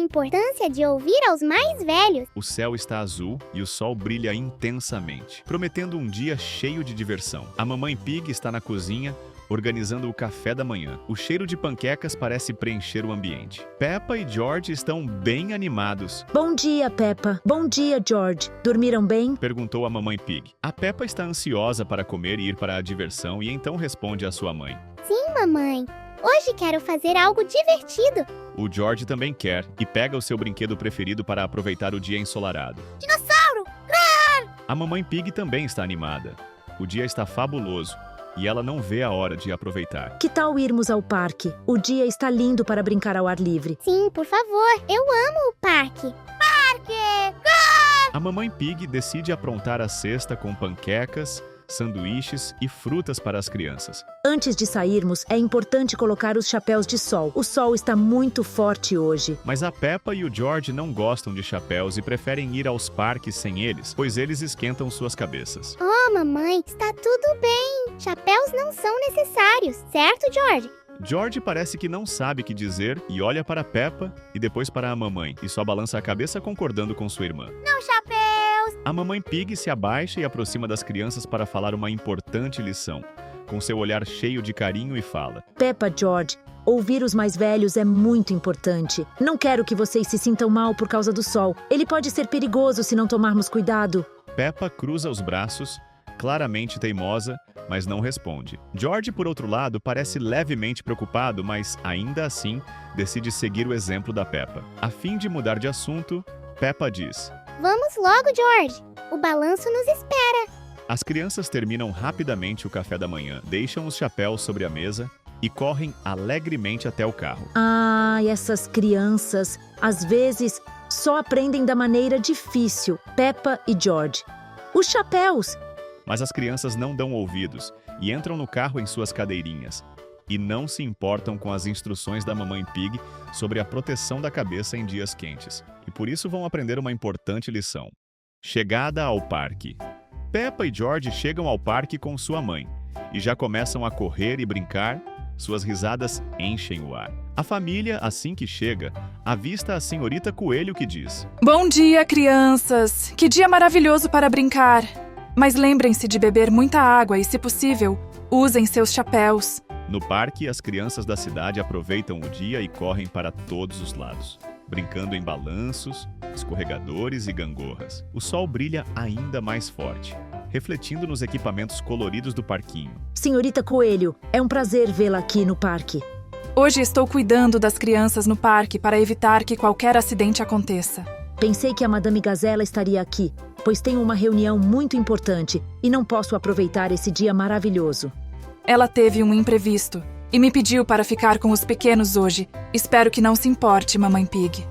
importância de ouvir aos mais velhos. O céu está azul e o sol brilha intensamente, prometendo um dia cheio de diversão. A mamãe Pig está na cozinha, organizando o café da manhã. O cheiro de panquecas parece preencher o ambiente. Peppa e George estão bem animados. Bom dia, Peppa. Bom dia, George. Dormiram bem? Perguntou a mamãe Pig. A Peppa está ansiosa para comer e ir para a diversão e então responde à sua mãe. Sim, mamãe. Hoje quero fazer algo divertido. O George também quer e pega o seu brinquedo preferido para aproveitar o dia ensolarado. Dinossauro! A mamãe Pig também está animada. O dia está fabuloso e ela não vê a hora de aproveitar. Que tal irmos ao parque? O dia está lindo para brincar ao ar livre. Sim, por favor. Eu amo o parque. Parque! A mamãe Pig decide aprontar a cesta com panquecas, sanduíches e frutas para as crianças. Antes de sairmos, é importante colocar os chapéus de sol. O sol está muito forte hoje. Mas a Peppa e o George não gostam de chapéus e preferem ir aos parques sem eles, pois eles esquentam suas cabeças. Oh, mamãe, está tudo bem. Chapéus não são necessários, certo, George? George parece que não sabe o que dizer e olha para Peppa e depois para a mamãe e só balança a cabeça concordando com sua irmã. Não, chapéus! A mamãe Pig se abaixa e aproxima das crianças para falar uma importante lição, com seu olhar cheio de carinho e fala. Peppa, George, ouvir os mais velhos é muito importante. Não quero que vocês se sintam mal por causa do sol. Ele pode ser perigoso se não tomarmos cuidado. Peppa cruza os braços, claramente teimosa, mas não responde. George, por outro lado, parece levemente preocupado, mas ainda assim decide seguir o exemplo da Peppa. A fim de mudar de assunto, Peppa diz. Vamos logo, George. O balanço nos espera. As crianças terminam rapidamente o café da manhã, deixam os chapéus sobre a mesa e correm alegremente até o carro. Ah, essas crianças, às vezes, só aprendem da maneira difícil. Peppa e George. Os chapéus! Mas as crianças não dão ouvidos e entram no carro em suas cadeirinhas e não se importam com as instruções da mamãe Pig sobre a proteção da cabeça em dias quentes. E por isso vão aprender uma importante lição. Chegada ao parque. Peppa e George chegam ao parque com sua mãe e já começam a correr e brincar. Suas risadas enchem o ar. A família, assim que chega, avista a senhorita Coelho que diz. Bom dia, crianças! Que dia maravilhoso para brincar! Mas lembrem-se de beber muita água e, se possível, usem seus chapéus. No parque, as crianças da cidade aproveitam o dia e correm para todos os lados, brincando em balanços, escorregadores e gangorras. O sol brilha ainda mais forte, refletindo nos equipamentos coloridos do parquinho. Senhorita Coelho, é um prazer vê-la aqui no parque. Hoje estou cuidando das crianças no parque para evitar que qualquer acidente aconteça. Pensei que a Madame Gazela estaria aqui, pois tenho uma reunião muito importante e não posso aproveitar esse dia maravilhoso. Ela teve um imprevisto e me pediu para ficar com os pequenos hoje. Espero que não se importe, mamãe Pig.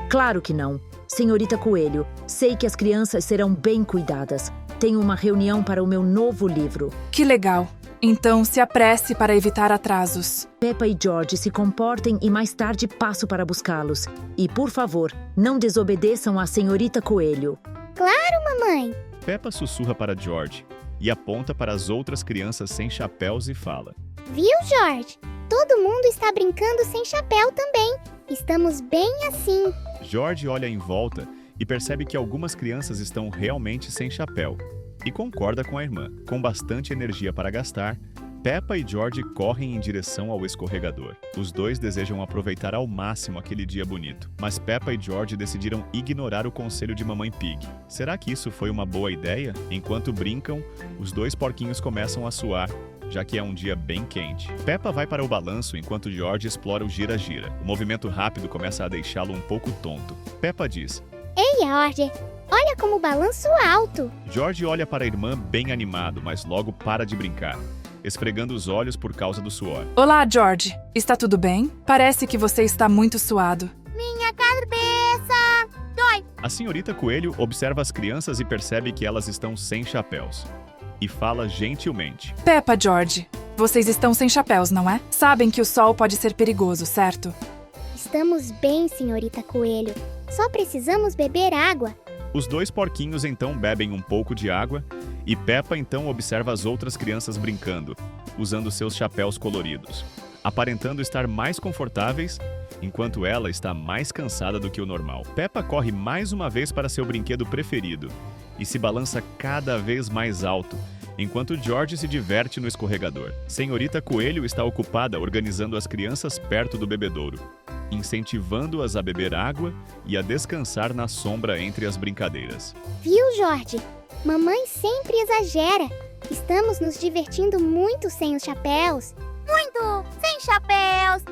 Claro que não. Senhorita Coelho, sei que as crianças serão bem cuidadas. Tenho uma reunião para o meu novo livro. Que legal. Então se apresse para evitar atrasos. Peppa e George se comportem e mais tarde passo para buscá-los. E, por favor, não desobedeçam à senhorita Coelho. Claro, mamãe. Peppa sussurra para George e aponta para as outras crianças sem chapéus e fala. Viu, George? Todo mundo está brincando sem chapéu também. Estamos bem assim. George olha em volta e percebe que algumas crianças estão realmente sem chapéu. E concorda com a irmã. Com bastante energia para gastar, Peppa e George correm em direção ao escorregador. Os dois desejam aproveitar ao máximo aquele dia bonito, mas Peppa e George decidiram ignorar o conselho de mamãe Pig. Será que isso foi uma boa ideia? Enquanto brincam, os dois porquinhos começam a suar, já que é um dia bem quente. Peppa vai para o balanço enquanto George explora o gira-gira. O movimento rápido começa a deixá-lo um pouco tonto. Peppa diz. Ei, George, olha como balanço alto. George olha para a irmã bem animado, mas logo para de brincar, esfregando os olhos por causa do suor. Olá, George. Está tudo bem? Parece que você está muito suado. Minha cabeça dói. A senhorita Coelho observa as crianças e percebe que elas estão sem chapéus. E fala gentilmente. Peppa, George, vocês estão sem chapéus, não é? Sabem que o sol pode ser perigoso, certo? Estamos bem, senhorita Coelho. Só precisamos beber água. Os dois porquinhos então bebem um pouco de água e Peppa então observa as outras crianças brincando, usando seus chapéus coloridos. aparentando estar mais confortáveis, enquanto ela está mais cansada do que o normal. Peppa corre mais uma vez para seu brinquedo preferido e se balança cada vez mais alto, enquanto George se diverte no escorregador. Senhorita Coelho está ocupada organizando as crianças perto do bebedouro, incentivando-as a beber água e a descansar na sombra entre as brincadeiras. Viu, George? Mamãe sempre exagera. Estamos nos divertindo muito sem os chapéus. Muito! Sem chapéus!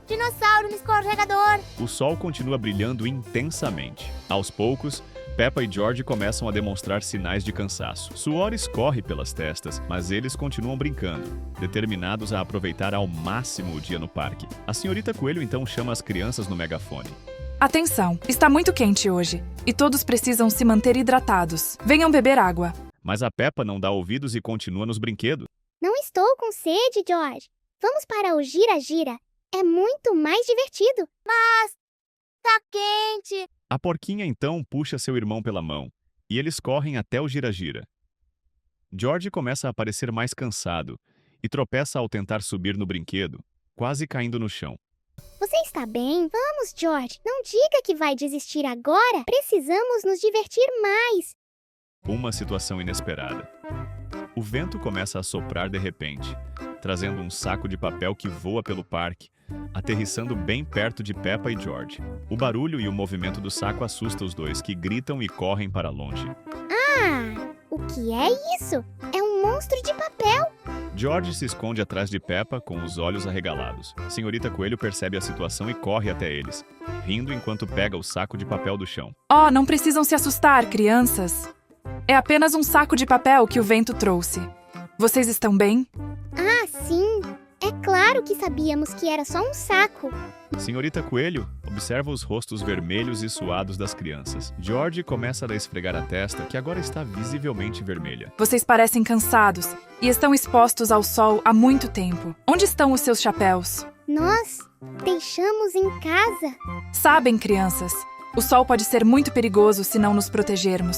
Dinossauro no escorregador! O sol continua brilhando intensamente. Aos poucos, Peppa e George começam a demonstrar sinais de cansaço. Suor escorre pelas testas, mas eles continuam brincando, determinados a aproveitar ao máximo o dia no parque. A senhorita Coelho então chama as crianças no megafone. Atenção, está muito quente hoje e todos precisam se manter hidratados. Venham beber água. Mas a Peppa não dá ouvidos e continua nos brinquedos. Não estou com sede, George. Vamos para o gira-gira. É muito mais divertido. Mas tá quente. A porquinha então puxa seu irmão pela mão e eles correm até o gira-gira. George começa a parecer mais cansado e tropeça ao tentar subir no brinquedo, quase caindo no chão. Você está bem? Vamos, George. Não diga que vai desistir agora. Precisamos nos divertir mais. Uma situação inesperada. O vento começa a soprar de repente, trazendo um saco de papel que voa pelo parque, aterrissando bem perto de Peppa e George. O barulho e o movimento do saco assusta os dois, que gritam e correm para longe. Ah, o que é isso? É um monstro de papel. George se esconde atrás de Peppa com os olhos arregalados. Senhorita Coelho percebe a situação e corre até eles, rindo enquanto pega o saco de papel do chão. Oh, não precisam se assustar, crianças. É apenas um saco de papel que o vento trouxe. Vocês estão bem? Ah, sim. É claro que sabíamos que era só um saco. Senhorita Coelho observa os rostos vermelhos e suados das crianças. George começa a esfregar a testa, que agora está visivelmente vermelha. Vocês parecem cansados e estão expostos ao sol há muito tempo. Onde estão os seus chapéus? Nós deixamos em casa. Sabem, crianças, o sol pode ser muito perigoso se não nos protegermos.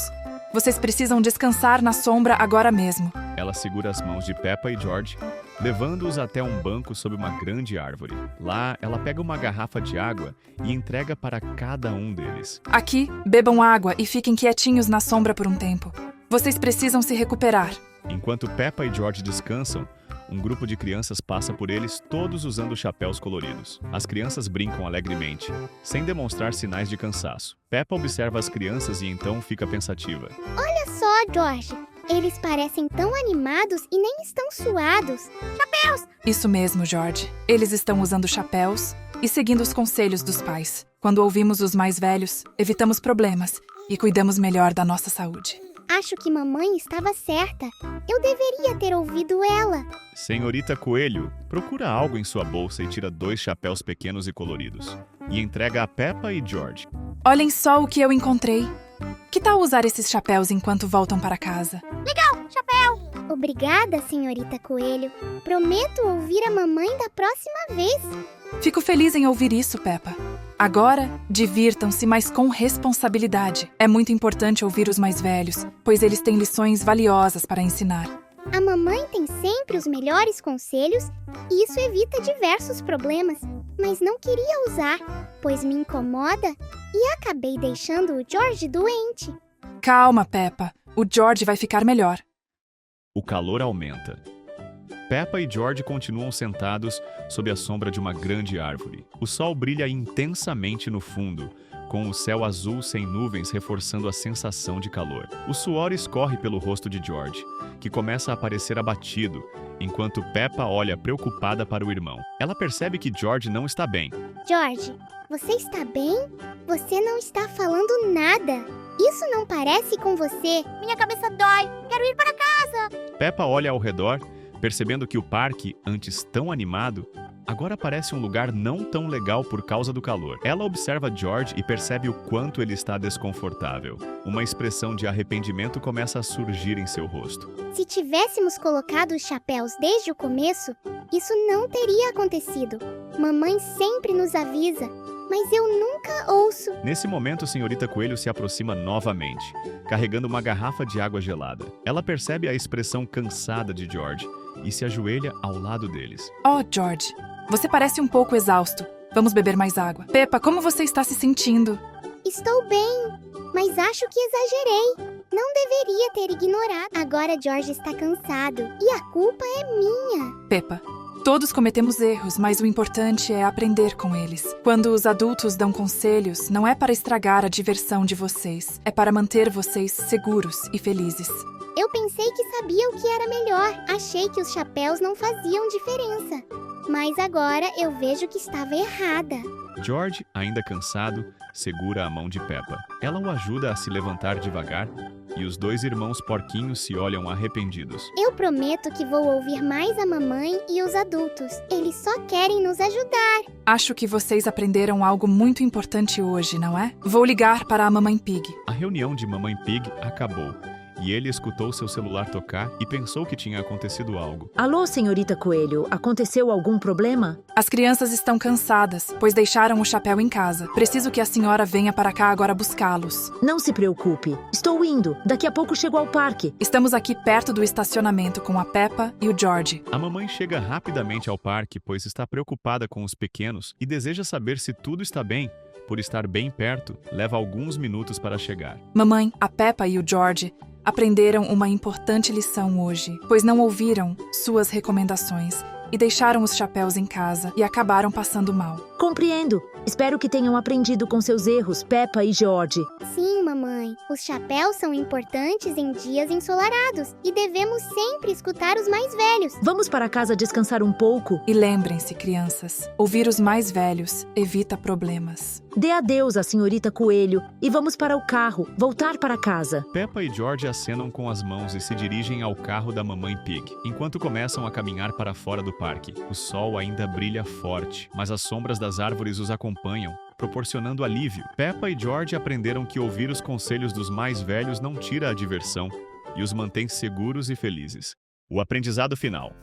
Vocês precisam descansar na sombra agora mesmo. Ela segura as mãos de Peppa e George, levando-os até um banco sob uma grande árvore. Lá, ela pega uma garrafa de água e entrega para cada um deles. Aqui, bebam água e fiquem quietinhos na sombra por um tempo. Vocês precisam se recuperar. Enquanto Peppa e George descansam, um grupo de crianças passa por eles, todos usando chapéus coloridos. As crianças brincam alegremente, sem demonstrar sinais de cansaço. Peppa observa as crianças e então fica pensativa. Olha só, George. Eles parecem tão animados e nem estão suados. Chapéus! Isso mesmo, George. Eles estão usando chapéus e seguindo os conselhos dos pais. Quando ouvimos os mais velhos, evitamos problemas e cuidamos melhor da nossa saúde. Acho que mamãe estava certa. Eu deveria ter ouvido ela. Senhorita Coelho procura algo em sua bolsa e tira 2 chapéus pequenos e coloridos. E entrega a Peppa e George. Olhem só o que eu encontrei. Que tal usar esses chapéus enquanto voltam para casa? Legal, chapéu! Obrigada, senhorita Coelho. Prometo ouvir a mamãe da próxima vez. Fico feliz em ouvir isso, Peppa. Agora, divirtam-se, mas com responsabilidade. É muito importante ouvir os mais velhos, pois eles têm lições valiosas para ensinar. A mamãe tem sempre os melhores conselhos e isso evita diversos problemas, mas não queria usar, pois me incomoda e acabei deixando o George doente. Calma, Peppa. O George vai ficar melhor. O calor aumenta. Peppa e George continuam sentados sob a sombra de uma grande árvore. O sol brilha intensamente no fundo, com o céu azul sem nuvens reforçando a sensação de calor. O suor escorre pelo rosto de George, que começa a parecer abatido, enquanto Peppa olha preocupada para o irmão. Ela percebe que George não está bem. George, você está bem? Você não está falando nada. Isso não parece com você. Minha cabeça dói. Quero ir para casa. Peppa olha ao redor, percebendo que o parque, antes tão animado, agora parece um lugar não tão legal por causa do calor. Ela observa George e percebe o quanto ele está desconfortável. Uma expressão de arrependimento começa a surgir em seu rosto. Se tivéssemos colocado os chapéus desde o começo, isso não teria acontecido. Mamãe sempre nos avisa, mas eu nunca ouço. Nesse momento, a senhorita Coelho se aproxima novamente, carregando uma garrafa de água gelada. Ela percebe a expressão cansada de George e se ajoelha ao lado deles. Oh, George, você parece um pouco exausto. Vamos beber mais água. Peppa, como você está se sentindo? Estou bem, mas acho que exagerei. Não deveria ter ignorado. Agora George está cansado e a culpa é minha. Peppa, todos cometemos erros, mas o importante é aprender com eles. Quando os adultos dão conselhos, não é para estragar a diversão de vocês. É para manter vocês seguros e felizes. Eu pensei que sabia o que era melhor. Achei que os chapéus não faziam diferença. Mas agora eu vejo que estava errada. George, ainda cansado, segura a mão de Peppa. Ela o ajuda a se levantar devagar e os dois irmãos porquinhos se olham arrependidos. Eu prometo que vou ouvir mais a mamãe e os adultos. Eles só querem nos ajudar. Acho que vocês aprenderam algo muito importante hoje, não é? Vou ligar para a Mamãe Pig. A reunião de Mamãe Pig acabou e ele escutou seu celular tocar e pensou que tinha acontecido algo. Alô, senhorita Coelho, aconteceu algum problema? As crianças estão cansadas, pois deixaram o chapéu em casa. Preciso que a senhora venha para cá agora buscá-los. Não se preocupe, estou indo. Daqui a pouco chego ao parque. Estamos aqui perto do estacionamento com a Peppa e o George. A mamãe chega rapidamente ao parque, pois está preocupada com os pequenos e deseja saber se tudo está bem. Por estar bem perto, leva alguns minutos para chegar. Mamãe, a Peppa e o George aprenderam uma importante lição hoje, pois não ouviram suas recomendações e deixaram os chapéus em casa e acabaram passando mal. Compreendo. Espero que tenham aprendido com seus erros, Peppa e George. Sim, mamãe. Os chapéus são importantes em dias ensolarados e devemos sempre escutar os mais velhos. Vamos para casa descansar um pouco? E lembrem-se, crianças, ouvir os mais velhos evita problemas. Dê adeus à senhorita Coelho e vamos para o carro, voltar para casa. Peppa e George acenam com as mãos e se dirigem ao carro da Mamãe Pig, enquanto começam a caminhar para fora do parque. O sol ainda brilha forte, mas as sombras das árvores os acompanham, proporcionando alívio. Peppa e George aprenderam que ouvir os conselhos dos mais velhos não tira a diversão e os mantém seguros e felizes. O aprendizado final.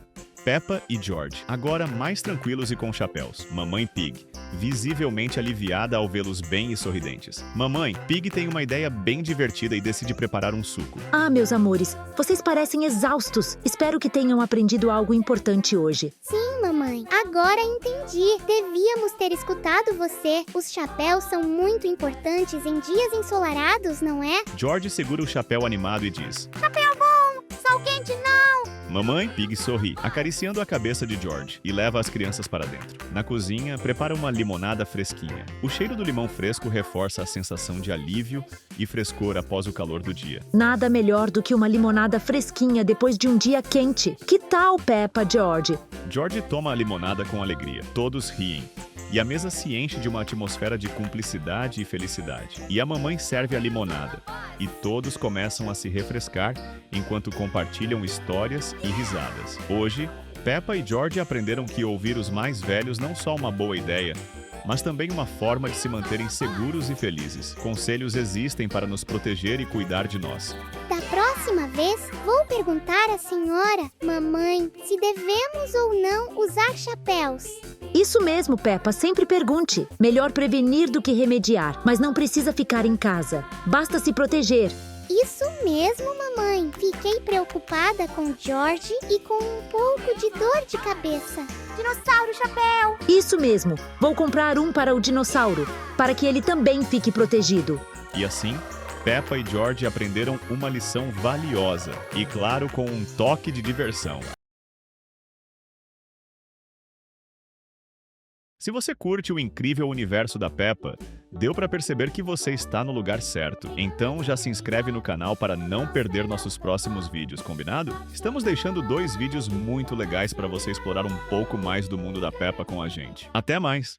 Peppa e George, agora mais tranquilos e com chapéus. Mamãe Pig, visivelmente aliviada ao vê-los bem e sorridentes. Mamãe Pig tem uma ideia bem divertida e decide preparar um suco. Ah, meus amores, vocês parecem exaustos. Espero que tenham aprendido algo importante hoje. Sim, mamãe. Agora entendi. Devíamos ter escutado você. Os chapéus são muito importantes em dias ensolarados, não é? George segura o chapéu animado e diz: Chapéu bom! Sol quente não! Mamãe Pig sorri, acariciando a cabeça de George, e leva as crianças para dentro. Na cozinha, prepara uma limonada fresquinha. O cheiro do limão fresco reforça a sensação de alívio e frescor após o calor do dia. Nada melhor do que uma limonada fresquinha depois de um dia quente. Que tal, Peppa, George? George toma a limonada com alegria. Todos riem. E a mesa se enche de uma atmosfera de cumplicidade e felicidade. E a mamãe serve a limonada. E todos começam a se refrescar enquanto compartilham histórias e risadas. Hoje, Peppa e George aprenderam que ouvir os mais velhos não só uma boa ideia, mas também uma forma de se manterem seguros e felizes. Conselhos existem para nos proteger e cuidar de nós. Da próxima vez, vou perguntar à senhora, mamãe, se devemos ou não usar chapéus. Isso mesmo, Peppa, sempre pergunte. Melhor prevenir do que remediar, mas não precisa ficar em casa. Basta se proteger. Isso mesmo, mamãe. Fiquei preocupada com George e com um pouco de dor de cabeça. Dinossauro chapéu! Isso mesmo. Vou comprar um para o dinossauro, para que ele também fique protegido. E assim, Peppa e George aprenderam uma lição valiosa e, claro, com um toque de diversão. Se você curte o incrível universo da Peppa, deu para perceber que você está no lugar certo. Então já se inscreve no canal para não perder nossos próximos vídeos, combinado? Estamos deixando 2 vídeos muito legais para você explorar um pouco mais do mundo da Peppa com a gente. Até mais!